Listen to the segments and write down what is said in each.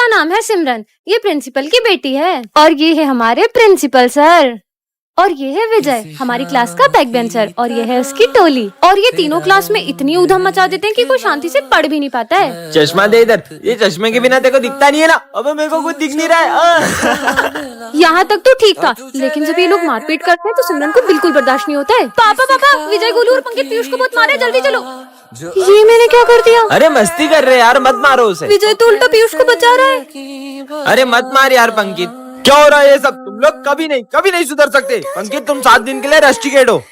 इसका नाम है सिमरन, ये प्रिंसिपल की बेटी है और ये है हमारे प्रिंसिपल सर। और ये है विजय, हमारी क्लास का बैक बेंचर, और ये है उसकी टोली। और ये तीनों क्लास में इतनी उधम मचा देते हैं कि कोई शांति से पढ़ भी नहीं पाता है। चश्मा दे इधर, ये चश्मे के बिना तेरे को दिखता नहीं है ना? अबे मेरे को कुछ दिख नहीं रहा है। यहाँ तक तो ठीक था, लेकिन जब ये लोग मारपीट करते हैं तो सिमरन को बिल्कुल बर्दाश्त नहीं होता है। पापा पापा, विजय, गोलू और पंकित पीयूष को बहुत मारे, जल्दी चलो। ये मैंने क्या कर दिया? अरे मस्ती कर रहे यार, मत मारो उसे। विजय तो उल्टा पीयूष को बचा रहा है। अरे मत मार यार पंकित, क्या हो रहा है ये सब? तुम लोग कभी नहीं सुधर सकते। पंकित तुम 7 दिन के लिए रस्टिकेट हो।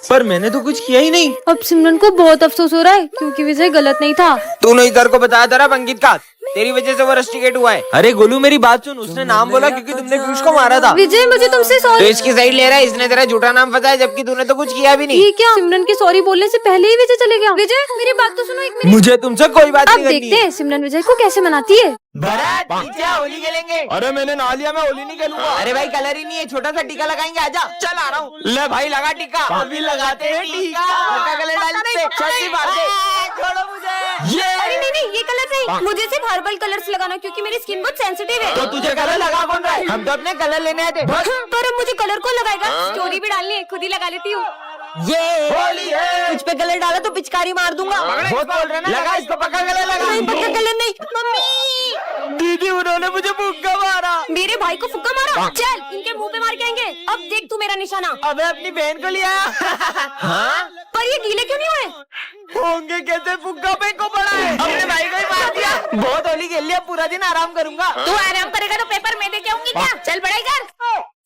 पर मैंने तो कुछ किया ही नहीं। अब सिमरन को बहुत अफसोस हो रहा है क्योंकि विजय गलत नहीं था। तूने इधर को बताया था ना पंकित का, तेरी वजह से वो रस्टिकेट हुआ है। अरे गोलू मेरी बात सुन, उसने नाम बोला क्योंकि तुमने पीयूष को मारा था। विजय मुझे तुमसे तो सॉरी। इसकी साइड ले रहा है, इसने तेरा झूठा नाम फंसाया जबकि तूने तो कुछ किया भी नहीं। ये क्या? सिमरन के सॉरी बोलने से पहले ही विजय चले गया। विजय मेरी बात तो सुनो एक मिनट। मुझे तुमसे कोई बात अब नहीं करनी देखते हैं सिमरन विजय को कैसे मनाती है। भरत नीचे आ, होली खेलेंगे। अरे मैंने नहा लिया, मैं होली नहीं खेलूंगा। अरे भाई कलर ही नहीं है, छोटा सा टीका लगाएंगे, आजा। चल आ रहा हूँ। ले भाई लगा टीका। अभी लगाते हैं टीका। छोटा कलर डालते हैं, जल्दी मार दे। छोड़ो मुझे। अरे नहीं, ये कलर नहीं, मुझे सिर्फ हर्बल कलर्स लगाना क्योंकि मेरी स्किन बहुत सेंसिटिव है। तो तुझे कलर लगा कौन रहा है? हम तो अपने कलर लेने आए थे। पर अब मुझे कलर कौन लगाएगा? स्टोरी भी डालनी है, खुद ही लगा लेती हूँ। ये होली है, कुछ पे कलर डाला तो पिचकारी मार दूंगा। बहुत बोल रहे ना, लगा इसको, पक्का कलर लगा। नहीं, पक्का कलर नहीं। मम्मी दीदी उन्होंने मुझे फुग्गा मारा। मेरे भाई को फुक्का मारा। चल इनके मुंह पे मार के आएंगे। अब देख तू मेरा निशाना। अबे अपनी बहन को लिया। हाँ? पर ये गीले क्यों नहीं हुए? होंगे कैसे? फुग्गा पे को पड़ा है। अपने भाई को ही मार दिया। बहुत होली खेल लिया, पूरा दिन आराम करूंगा। तू आराम करेगा तो पेपर मैं दे के आऊंगी क्या? चल पढ़ाई कर।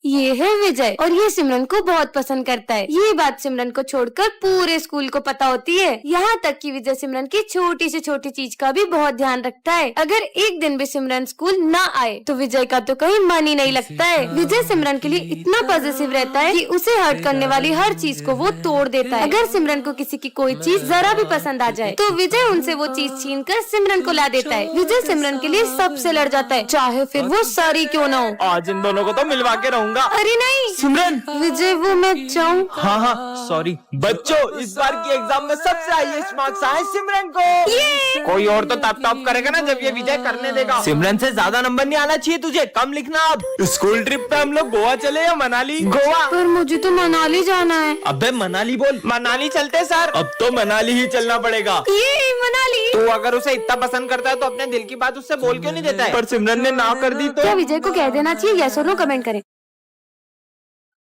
ये है विजय और ये सिमरन को बहुत पसंद करता है। ये बात सिमरन को छोड़कर पूरे स्कूल को पता होती है। यहाँ तक कि विजय सिमरन की छोटी से छोटी चीज का भी बहुत ध्यान रखता है। अगर एक दिन भी सिमरन स्कूल ना आए तो विजय का तो कहीं मन ही नहीं लगता है। विजय सिमरन के लिए इतना पॉजिटिव रहता है कि उसे हर्ट करने वाली हर चीज को वो तोड़ देता है। अगर सिमरन को किसी की कोई चीज जरा भी पसंद आ जाए तो विजय उनसे वो चीज छीन कर सिमरन को ला देता है। विजय सिमरन के लिए सबसे लड़ जाता है, चाहे फिर वो सारी क्यों ना हो। आज इन दोनों को तो मिलवा के रहूंगा। अरे नहीं सिमरन। विजय, वो मैं चाहूँ। हाँ सॉरी बच्चों, इस बार की एग्जाम में सबसे हाईएस्ट मार्क्स आए सिमरन को। कोई और तो टॉप करेगा ना जब ये विजय करने देगा। सिमरन से ज्यादा नंबर नहीं आना चाहिए तुझे, कम लिखना। अब स्कूल ट्रिप पे हम लोग गोवा चले या मनाली? गोवा। पर मुझे तो मनाली जाना है। अबे मनाली बोल। मनाली चलते सर। अब तो मनाली ही चलना पड़ेगा। ये मनाली। तू अगर उसे इतना पसंद करता है तो अपने दिल की बात उससे बोल क्यों नहीं देता है? पर सिमरन ने ना कर दी तो। क्या विजय को कह देना चाहिए? यस और नो कमेंट करें।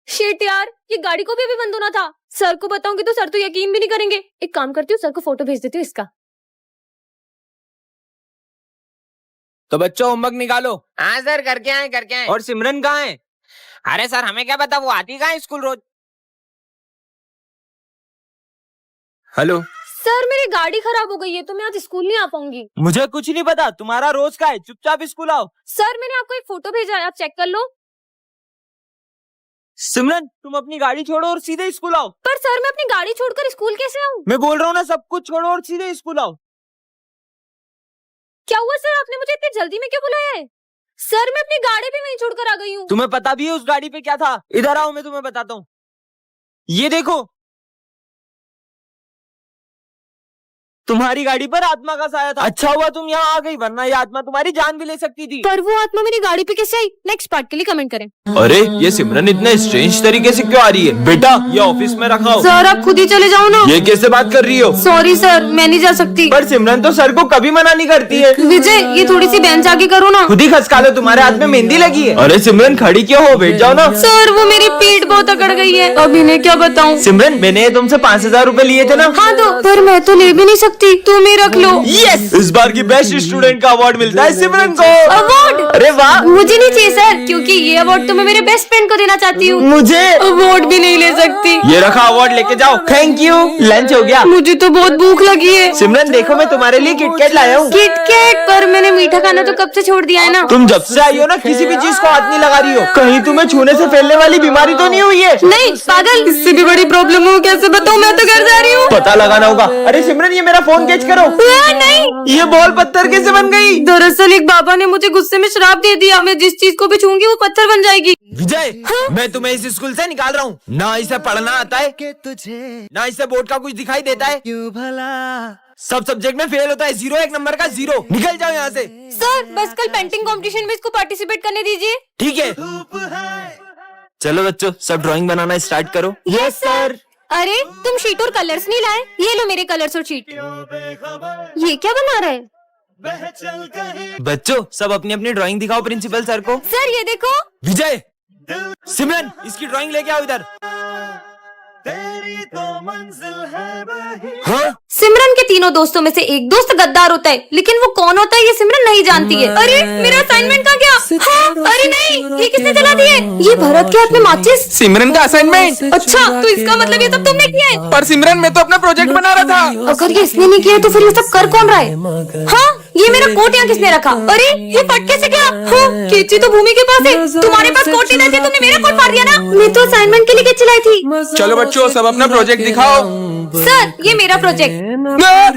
शिट यार, ये गाड़ी को भी बंद होना था। सर को बताऊंगी तो सर तो यकीन भी नहीं करेंगे। एक काम करती हूँ, सर को फोटो भेज देती हूँ इसका। तो बच्चों होमवर्क निकालो। हाँ सर, करके आए। और सिमरन कहाँ है? अरे सर हमें क्या पता, वो आती कहाँ है स्कूल रोज? हेलो सर, मेरी गाड़ी खराब हो गई है तो मैं आज स्कूल नहीं आ पाऊंगी। मुझे कुछ नहीं पता, तुम्हारा रोज का है, चुपचाप स्कूल आओ। सर मैंने आपको एक फोटो भेजा है, आप चेक कर लो। सिमरन तुम अपनी गाड़ी छोड़ो और सीधे स्कूल आओ। पर सर मैं अपनी गाड़ी छोड़कर स्कूल कैसे आऊँ? मैं बोल रहा हूँ ना, सब कुछ छोड़ो और सीधे स्कूल आओ। क्या हुआ सर, आपने मुझे इतनी जल्दी में क्यों बुलाया है? सर मैं अपनी गाड़ी भी वहीं छोड़कर आ गई हूँ। तुम्हें पता भी है उस गाड़ी पे क्या था? इधर आओ, मैं तुम्हें बताता हूँ। ये देखो, तुम्हारी गाड़ी पर आत्मा का साया था। अच्छा हुआ तुम यहाँ आ गई, वरना ये आत्मा तुम्हारी जान भी ले सकती थी। पर वो आत्मा मेरी गाड़ी पे कैसे आई? नेक्स्ट पार्ट के लिए कमेंट करें। अरे ये सिमरन इतने स्ट्रेंज तरीके से क्यों आ रही है? बेटा ये ऑफिस में रखा हो। सर आप खुद ही चले जाओ ना। ये कैसे बात कर रही हो? सॉरी सर, मैं नहीं जा सकती। पर सिमरन तो सर को कभी मना नहीं करती है। विजय ये थोड़ी सी बेंच आगे करो ना। खुद ही खसका लो, तुम्हारे हाथ में मेहंदी लगी है। अरे सिमरन खड़ी क्यों हो, बैठ जाओ ना। सर वो मेरी पीठ बहुत अकड़ गई है, अब इन्हें क्या बताऊं? सिमरन मैंने तुमसे 5000 रूपए लिए थे ना? हाँ तो, पर मैं तो ले भी नहीं सकती, तुम ही रख लो। यस, इस बार की बेस्ट स्टूडेंट का अवार्ड मिलता है सिमरन को। अवार्ड? अरे वाह। मुझे नहीं चाहिए सर, क्योंकि ये अवार्ड तो मैं मेरे बेस्ट फ्रेंड को देना चाहती हूँ। मुझे अवार्ड भी नहीं ले सकती। ये रखा, अवार्ड लेके जाओ। Thank you. लंच हो गया? मुझे तो बहुत भूख लगी है। सिमरन देखो, मैं तुम्हारे लिए किटकैट लाया हूँ। किटकैट? पर मैंने मीठा खाना तो कब से छोड़ दिया है ना। तुम जब से आई हो ना, किसी भी चीज को हाथ नहीं लगा रही हो। कहीं तुम्हें छूने से फैलने वाली बीमारी तो नहीं हुई है? नहीं पागल, इससे भी बड़ी प्रॉब्लम हो, कैसे बताऊँ? मैं तो घर जा रही हूँ। पता लगाना होगा। अरे सिमरन ये मेरा फोन कैच करो। नहीं, ये बॉल पत्थर कैसे बन गई? दरअसल एक बाबा ने मुझे गुस्से में श्राप दे दिया, मैं जिस चीज को भी छूंगी वो पत्थर बन जाएगी। विजय, मैं तुम्हें इस स्कूल से निकाल रहा हूँ। ना इसे पढ़ना आता है, ना इसे बोर्ड का कुछ दिखाई देता है, क्यों भला सब सब्जेक्ट में फेल होता है। 0 एक नंबर का 0। निकल जाओ यहाँ से। सर बस कल पेंटिंग कंपटीशन में इसको पार्टिसिपेट करने दीजिए। ठीक है, चलो बच्चों सब ड्राइंग बनाना स्टार्ट करो। Yes sir. अरे तुम शीट और कलर्स नहीं लाए? ये लो मेरे कलर्स और शीट। ये क्या बना रहा है? बच्चों सब अपनी अपनी ड्राइंग दिखाओ प्रिंसिपल सर को। सर ये देखो। विजय, सिमरन इसकी ड्राइंग लेके आओ इधर। हाँ? सिमरन के तीनों दोस्तों में से एक दोस्त गद्दार होता है, लेकिन वो कौन होता है ये सिमरन नहीं जानती है। अरे मेरा असाइनमेंट कहाँ गया? हाँ, अरे नहीं, ये किसने जला दिए? ये भरत के हाथ में माचिस। सिमरन का असाइनमेंट। अच्छा तो इसका मतलब ये सब तुमने किया है? पर सिमरन मैं तो अपना प्रोजेक्ट बना रहा था। अगर ये इसने नहीं किया तो फिर ये सब कर कौन रहा है? हाँ, ये मेरा कोट यहाँ किसने रखा? अरे ये फट कैसे गया? हाँ, कैंची तो भूमि के पास है। तुम्हारे पास कोट नहीं था, तुमने मेरा कोट फाड़ दिया ना। मैं तो असाइनमेंट के लिए कैंची लाई थी। चलो बच्चों सब अपना प्रोजेक्ट दिखाओ। सर ये मेरा प्रोजेक्ट।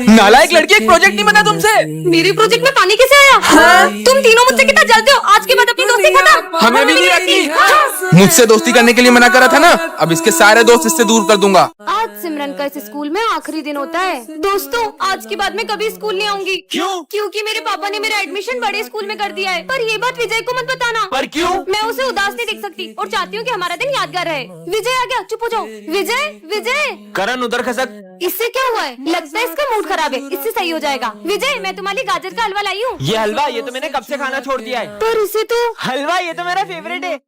नालायक लड़की, एक प्रोजेक्ट नहीं बना तुमसे। मेरे प्रोजेक्ट में पानी कैसे आया? हाँ? तुम तीनों मुझसे कितना जलते हो। आज के बाद अपनी दोस्ती खत्म। हमें भी नहीं रखी। मुझसे दोस्ती करने के लिए मना करा था ना, अब इसके सारे दोस्त इससे दूर कर दूंगा। आज सिमरन का इस स्कूल में आखिरी दिन होता है। दोस्तों आज के बाद मैं कभी स्कूल नहीं आऊंगी। क्यों? क्योंकि मेरे पापा ने मेरा एडमिशन बड़े स्कूल में कर दिया है। पर ये बात विजय को मत बताना। पर क्यों? मैं उसे उदास नहीं देख सकती और चाहती हूँ कि हमारा दिन यादगार रहे। विजय आ गया, चुप हो जाओ। विजय विजय। करण उधर खसक। इससे क्या हुआ है? लगता है इसका मूड खराब है, इससे सही हो जाएगा। विजय मैं तुम्हारे लिए गाजर का हलवा लाई हूँ। ये हलवा ये तो मैंने कब से खाना छोड़ दिया है। पर इसे तो हलवा ये तो मेरा फेवरेट है।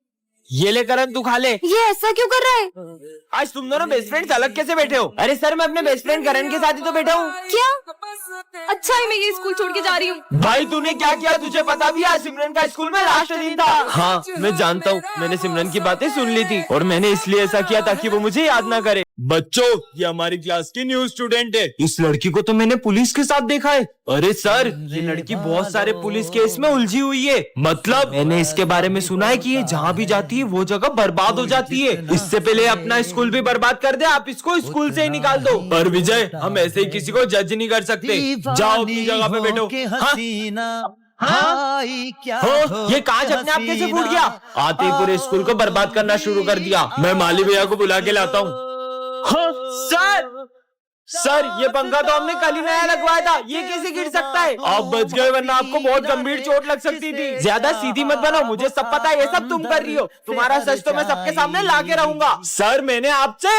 ये ले करण तू खा ले। ये ऐसा क्यों कर रहा है? आज तुम दोनों बेस्ट फ्रेंड्स अलग कैसे बैठे हो? अरे सर मैं अपने बेस्ट फ्रेंड करण के साथ ही तो बैठा हूँ। क्या? अच्छा है मैं ये स्कूल छोड़ के जा रही हूँ। भाई तूने क्या किया? तुझे पता भी है आज सिमरन का स्कूल में लास्ट दिन था। हाँ मैं जानता हूँ, मैंने सिमरन की बातें सुन ली थी और मैंने इसलिए ऐसा किया ताकि वो मुझे याद ना करे। बच्चों ये हमारी क्लास की न्यू स्टूडेंट है। इस लड़की को तो मैंने पुलिस के साथ देखा है। अरे सर ये लड़की बहुत सारे पुलिस केस में उलझी हुई है। मतलब मैंने इसके बारे में सुना है कि ये जहाँ भी जाती है वो जगह बर्बाद हो जाती है। इससे पहले अपना स्कूल भी बर्बाद कर दे, आप इसको स्कूल से ही निकाल दो। पर विजय हम ऐसे ही किसी को जज नहीं कर सकते। जाओ अपनी जगह पे बैठो। हाँ? ये कांच अपने आप कैसे फूट गया? आते ही पूरे स्कूल को बर्बाद करना शुरू कर दिया। मैं माली भैया को बुला के लाता हूँ। हाँ, सर ये पंखा तो हमने कल ही नया लगवाया था, ये कैसे गिर सकता है? आप बच गए वरना आपको बहुत गंभीर चोट लग सकती थी। ज्यादा सीधी मत बनो, मुझे सब पता है ये सब तुम कर रही हो। तुम्हारा सच तो मैं सबके सामने ला के रहूंगा। सर मैंने आपसे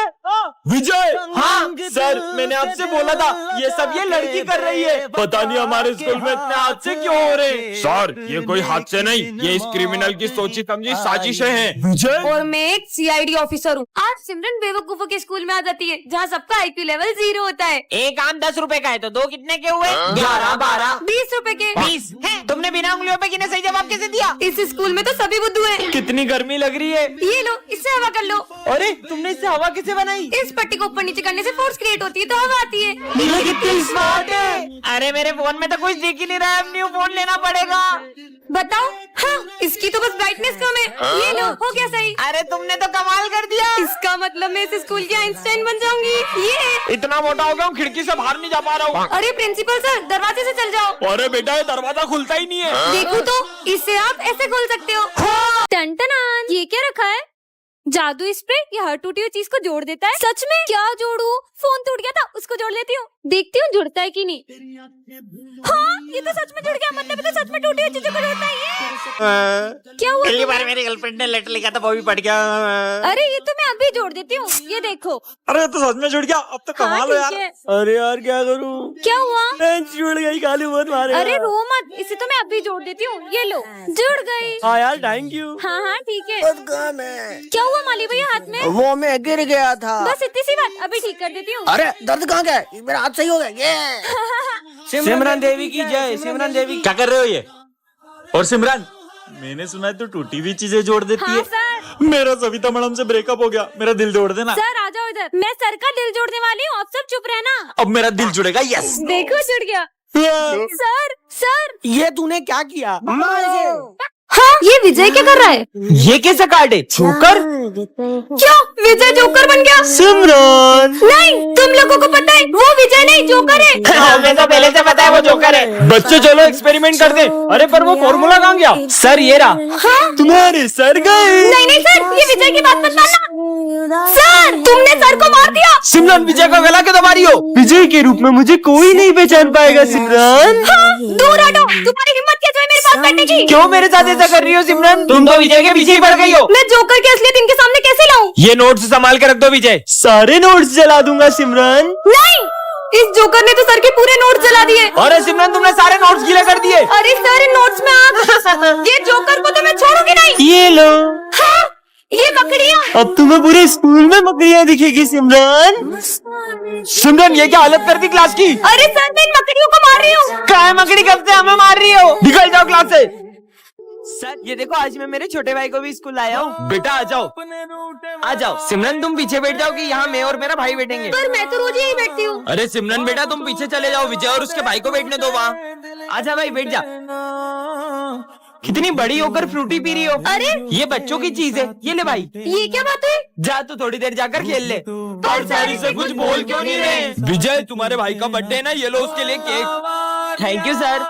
विजय, हाँ सर मैंने आपसे बोला था ये सब ये लड़की कर रही है। पता नहीं हमारे स्कूल में इतने हादसे क्यों हो रहे हैं। सर ये कोई हादसे नहीं, ये इस क्रिमिनल की सोची समझी साजिशें हैं। विजय और मैं एक CID ऑफिसर हूँ। आज सिमरन बेवकूफों के स्कूल में आ जाती है जहाँ सबका IQ लेवल 0 होता है। एक आम 10 रुपए का है तो 2 कितने के हुए? 11, 12, 20 रुपए के। 20 तुमने बिना उंगलियों पे गिने सही जवाब कैसे दिया? इस स्कूल में तो सभी बुद्धू हैं। कितनी गर्मी लग रही है। ये लो इससे हवा कर लो। अरे तुमने इससे हवा कैसे बनाई? इस पट्टी को ऊपर नीचे करने से फोर्स क्रिएट होती है तो हवा आती है। ये कितनी स्मार्ट है। अरे मेरे फोन में तो कुछ दिख ही नहीं रहा है, अब न्यू फोन लेना पड़ेगा। बताओ। हाँ इसकी तो बस ब्राइटनेस कम है। ये लो हो गया सही। अरे तुमने तो कमाल कर दिया। इसका मतलब मैं इस स्कूल की आइंस्टाइन बन जाऊंगी। ये इतना मोटा हो गया हूँ खिड़की से बाहर नहीं जा पा रहा हूँ। अरे प्रिंसिपल सर दरवाजे से चल जाओ। अरे बेटा ये दरवाजा खुलता ही नहीं है। देखो तो इससे आप ऐसे खोल सकते हो। टन-टनान, ये क्या रखा है? जादू स्प्रे। ये हर टूटी हुई चीज को जोड़ देता है। सच में? क्या जोड़ू? फोन टूट गया था उसको जोड़ लेती हूँ, देखती हूँ जुड़ता है कि नहीं। हाँ ये तो सच में जुड़ गया, मतलब ये तो सच में टूटी हुई चीजों को जोड़ता है। ये क्या हुआ? पहली बार मेरी गर्लफ्रेंड ने लेटर लिखा था वो भी पढ़ गया। अरे ये तो मैं अभी जोड़ देती हूँ, ये देखो। अरे तो सच में जुड़ गया, अब तो कमाल हो यार। अरे यार क्या करूँ? क्या हुआ? जुड़ गई, गाली मत मारे। अरे रो मत, इसे तो मैं अभी जोड़ देती हूँ, ये लो जुड़ गई। हाँ यार थैंक यू। हाँ हाँ ठीक है। क्या हुआ माली भैया हाथ में? वो मैं गिर गया था। बस इतनी सी बात, अभी ठीक कर देती हूँ। अरे दर्द कहाँ गया? मेरा हाथ सही हो गया। ये सिमरन देवी की जय। सिमरन देवी क्या कर रहे हो ये? और सिमरन मैंने सुना है तू टूटी हुई चीजें जोड़ देती हाँ, है। सर। मेरा सविता मैडम से ब्रेकअप हो गया, मेरा दिल जोड़ देना। सर आ जाओ इधर, मैं सर का दिल जोड़ने वाली हूँ, आप सब चुप रहना। अब मेरा दिल जुड़ेगा। यस देखो जुड़ गया। सर सर ये तूने क्या किया? हाँ ये विजय क्या कर रहा है? ये कैसा कार्ड है? जोकर? क्यों विजय जोकर बन गया? सिमरन नहीं, तुम लोगों को पता है वो विजय नहीं जोकर है। हमें तो पहले से पता है वो जोकर है। बच्चों चलो एक्सपेरिमेंट करते। अरे पर वो फॉर्मूला कहाँ गया? सर ये रहा। हाँ? तुम्हारे सर गए। नहीं सर, ये विजय की बात मत मानना। सर तुमने सर को मार दिया। सिमरन विजय का गला क्यों दबा रही हो? विजय के रूप में मुझे कोई नहीं पहचान पाएगा सिमरन। हाँ, दूर हटो, तुम्हारी हिम्मत कैसे है मेरे पास बैठने की? क्यों मेरे साथ ऐसा कर रही हो सिमरन? तुम तो विजय के पीछे ही पड़ गई हो। मैं जोकर की असलियत इनके सामने कैसे लाऊं? ये नोट्स संभाल के रख दो विजय। सारे नोट्स जला दूंगा सिमरन। नहीं, इस जोकर ने तो सर के पूरे नोट्स जला दिए। अरे सिमरन तुमने सारे नोट्स गीले कर दिए। अरे सर इन नोट्स में आप ये जोकर को तो मैं छोड़ूंगी नहीं। ये लो। हाँ, ये मकड़ियाँ। अब तुम्हें पूरे स्कूल में मकड़ियाँ दिखेगी सिमरन। सिमरन ये क्या हालत कर दी क्लास की? अरे सर मैं इन मकड़ियों को मार रही हूँ। काय मकड़ी कब से हमें मार रही हो? निकल जाओ क्लास से। सर ये देखो आज मैं मेरे छोटे भाई को भी स्कूल लाया हूँ। बेटा आ जाओ आ जाओ। सिमरन तुम पीछे बैठ जाओ कि यहाँ मैं और मेरा भाई बैठेंगे। पर मैं तो रोज यही बैठती हूँ। अरे सिमरन बेटा तुम पीछे चले जाओ, विजय और उसके भाई को बैठने दो वहाँ। आजा भाई बैठ जा। कितनी बड़ी होकर फ्रूटी पी रही हो? अरे ये बच्चों की चीज है, ये ले भाई। ये क्या बात है? जा तू थोड़ी देर जाकर खेल ले। और सारी से कुछ बोल क्यों नहीं रहे? विजय तुम्हारे भाई का बर्थडे है ना, ये लो उसके लिए केक। Thank you sir.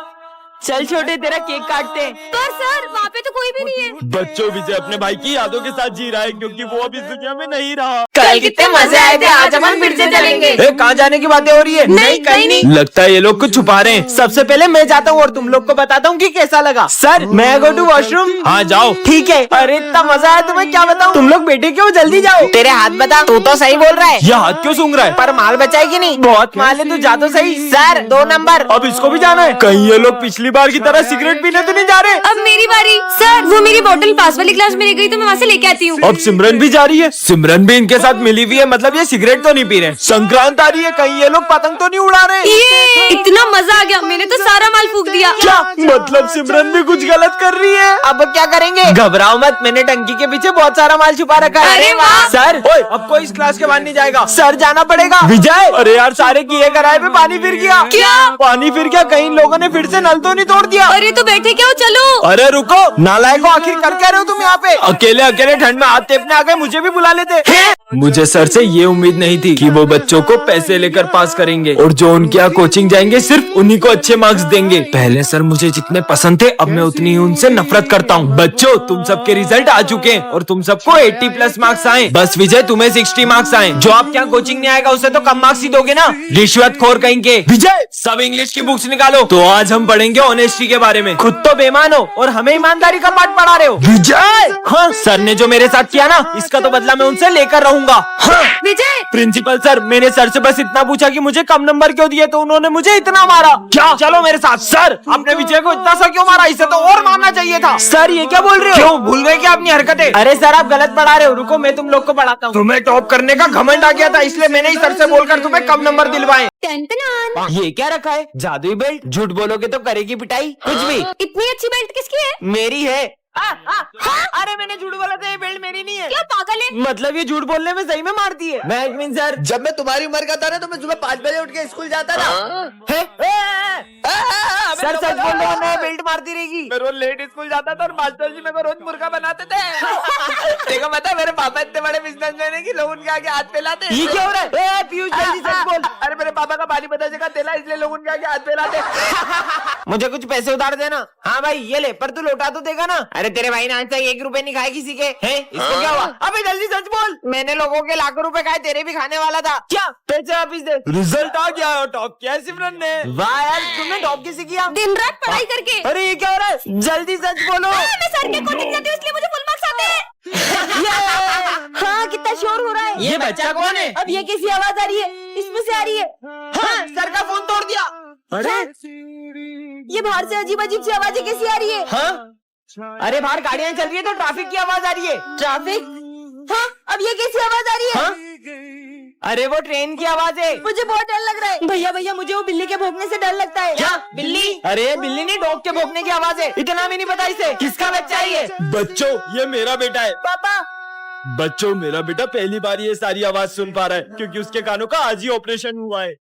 चल छोटे तेरा केक काटते हैं। पर सर वहाँ पे तो कोई भी नहीं है। बच्चों विजय अपने भाई की यादों के साथ जी रहा है क्योंकि वो अब इस दुनिया में नहीं रहा। कल कितने मजे आए थे, आज अपन फिर से चलेंगे। कहाँ जाने की बातें हो रही है? नहीं, कहीं नहीं। लगता है ये लोग कुछ छुपा रहे हैं। सबसे पहले मैं जाता हूँ और तुम लोग को बताता हूँ कि कैसा लगा। सर मैं गो टू वॉशरूम। हाँ जाओ। ठीक है। अरे इतना मजा आया तुम्हें क्या बताऊँ। तुम लोग बैठे क्यों, जल्दी जाओ। तेरे हाथ बता, तू तो सही बोल रहा है। ये हाथ क्यों सूंघ रहा है? पर माल बचाएगी नहीं। बहुत माल है, तू जा तो सही। Sir 2 number. अब इसको भी जाना है? कहीं ये लोग पिछली बार की तरह सिगरेट पीने तो नहीं जा रहे? अब मेरी बारी। सर वो मेरी बोतल पास वाली क्लास में रह गई तो मैं वहाँ से लेके आती हूँ। अब सिमरन भी जा रही है। सिमरन भी इनके साथ मिली हुई है, मतलब ये सिगरेट तो नहीं पी रहे। संक्रांत आ रही है, कहीं ये लोग पतंग तो नहीं उड़ा रहे? ये इतना मजा आ गया, मैंने तो सारा माल फूक दिया। क्या मतलब सिमरन भी कुछ गलत कर रही है? अब क्या करेंगे? घबराओ मत, मैंने टंकी के पीछे बहुत सारा माल छुपा रखा है। अरे वाह। सर ओए अब कोई इस क्लास के बाहर नहीं जाएगा। सर जाना पड़ेगा। विजय अरे यार सारे किए कराए पे पानी फिर गया। क्या? पानी फिर गया? कहीं लोगों ने फिर से नल तो नहीं तोड़ दिया? अरे तो बैठे क्यों, चलो। अरे रुको, नालायको आखिर कर क्या रहे हो तुम यहाँ पे? अकेले अकेले ठंड में हाथ टेपने आ गए, मुझे भी बुला लेते। मुझे सर से ये उम्मीद नहीं थी कि वो बच्चों को पैसे लेकर पास करेंगे और जो उनके यहाँ कोचिंग जाएंगे सिर्फ उन्हीं को अच्छे मार्क्स देंगे। पहले सर मुझे जितने पसंद थे अब मैं उतनी ही उनसे नफरत करता हूँ। बच्चों तुम सबके रिजल्ट आ चुके हैं और तुम सबको 80+ मार्क्स आए। बस विजय तुम्हें 60 मार्क्स आए। जो आपके यहाँ कोचिंग नहीं आएगा उसे तो कम मार्क्स ही दोगे ना? रिश्वतखोर कहीं के। विजय सब इंग्लिश की बुक्स निकालो। तो आज हम पढ़ेंगे ऑनेस्टी के बारे में। खुद तो बेईमान हो और हमें ईमानदारी का पाठ पढ़ा रहे हो। विजय हाँ सर ने जो मेरे साथ किया ना इसका तो बदला मैं उनसे लेकर रहूंगा। हाँ विजय प्रिंसिपल सर, मैंने सर से बस इतना पूछा कि मुझे कम नंबर क्यों दिए तो उन्होंने मुझे इतना मारा। क्या? चलो मेरे साथ। सर आपने विजय को इतना सा क्यों मारा? इसे तो और मारना चाहिए था। सर ये क्या बोल रहे हो? क्यों भूल गए क्या अपनी हरकतें? अरे सर आप गलत पढ़ा रहे हो, रुको मैं तुम लोग को पढ़ाता हूँ। तुम्हें टॉप करने का घमंड आ गया था इसलिए मैंने ही सर से बोलकर तुम्हें कम नंबर दिलवाए। ये क्या रखा है? जादुई बेल्ट? झूठ बोलोगे तो करेगी पिटाई। कुछ भी। इतनी अच्छी बेल्ट किसकी है? मेरी है। अरे मैंने झूठ बोला था, ये बेल्ट मेरी नहीं है। क्या पागल है? मतलब ये झूठ बोलने में सही में मारती है। मैं एडमिन सर जब मैं तुम्हारी उम्र का था ना तो मैं सुबह 5 बजे उठ के स्कूल जाता था। सर सच बोल रहा हूँ, मैं बेल्ट मारती रहेगी। मैं रोज लेट स्कूल जाता था और मास्टर जी मेरे को रोज मुर्गा बनाते थे। देखो मतलब मेरे पापा इतने बड़े बिजनेसमैन है कि लोग उनके आगे हाथ फैलाते। ये क्या हो रहा है? पीयूष जल्दी सच बोल। अरे मेरे पापा का पानी बदलने का तेला इसलिए लोग उनके आगे हाथ फैलाते। मुझे कुछ पैसे उधार देना। हाँ भाई ये ले, पर तू लौटा तो देगा ना? अरे तेरे भाई ने आज तक 1 रुपए नहीं खाए किसी के। हैं इसको क्या हुआ? अबे जल्दी सच बोल। मैंने लोगों के लाखों रुपए खाए, तेरे भी खाने वाला था। क्या? पैसे वापिस दे। रिजल्ट आ गया, टॉप किया है सिमरन ने। वाह यार तुमने टॉप कैसे किया? दिन रात पढ़ाई करके। अरे ये क्या हो रहा है? जल्दी सच बोलो। मैं सर के कोचिंग जाती हूँ इसलिए मुझे फुल मार्क्स आते हैं। हाँ कितना शोर हो रहा है। ये बच्चा कौन है? अब ये कैसी आवाज आ रही है? इसमें से आ रही है। हाँ सर का फोन तोड़ दिया। अरे ये बाहर से अजीब अजीब सी आवाजें कैसी आ रही है? हाँ अरे बाहर गाड़ियां चल रही है तो ट्रैफिक की आवाज आ रही है। ट्रैफिक? हाँ अब ये कैसी आवाज आ रही है? हाँ? अरे वो ट्रेन की आवाज है। मुझे बहुत डर लग रहा है। भैया भैया मुझे वो बिल्ली के भौंकने से डर लगता है। क्या? बिल्ली? अरे बिल्ली नहीं, डॉग के भौंकने की आवाज है। इतना भी नहीं पता इसे? किसका बच्चा है ये? बच्चों ये मेरा बेटा है। पापा बच्चों मेरा बेटा पहली बार ये सारी आवाज सुन पा रहा है क्योंकि उसके कानों का आज ही ऑपरेशन हुआ है।